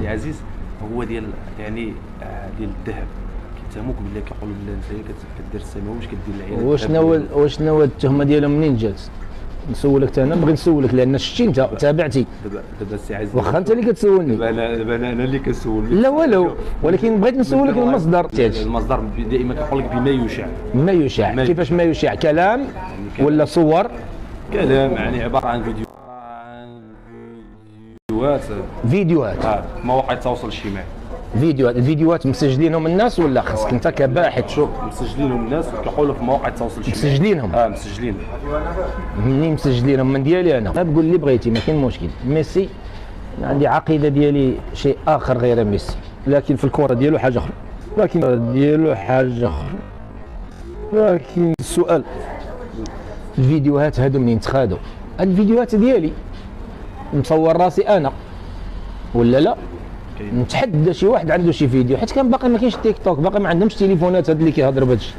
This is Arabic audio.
سي عزيز، هو ديال يعني ديال الذهب كيتهموك باللي كيقولوا بلي انت كدير السماوي واش كدير العيال. وشنو هو التهمه ديالهم منين جات؟ نسولك انا بغيت نسولك لان شتي انت تابعتي. دابا السي عزيز واخا انت اللي كتسولني. دابا انا اللي كنسولك. لا والو، ولكن بغيت نسولك المصدر. المصدر دائما كيقول لك بما يشاع. ما يشاع كيفاش ما يشاع؟ كلام ولا صور؟ كلام، يعني عباره عن فيديوهات مواقع التواصل الاجتماعي. الفيديوهات مسجلينهم الناس ولا خاصك انت كباحث؟ شوف، مسجلينهم الناس وكيقولوا في مواقع التواصل الاجتماعي. مسجلينهم؟ مسجلين. منين مسجلينهم؟ من ديالي انا. قول اللي بغيتي، ما كاين مشكل. ميسي عندي عقيده ديالي شيء اخر غير ميسي، لكن في الكره ديالو حاجه اخرى. لكن السؤال، الفيديوهات هادو منين تخادوا؟ الفيديوهات ديالي مصور راسي انا ولا لا؟ نتحدى شي واحد عنده شي فيديو، حيت كان باقي ما كاينش تيك توك، باقي ما عندهمش تليفونات هاد اللي كيهضروا بهادشي.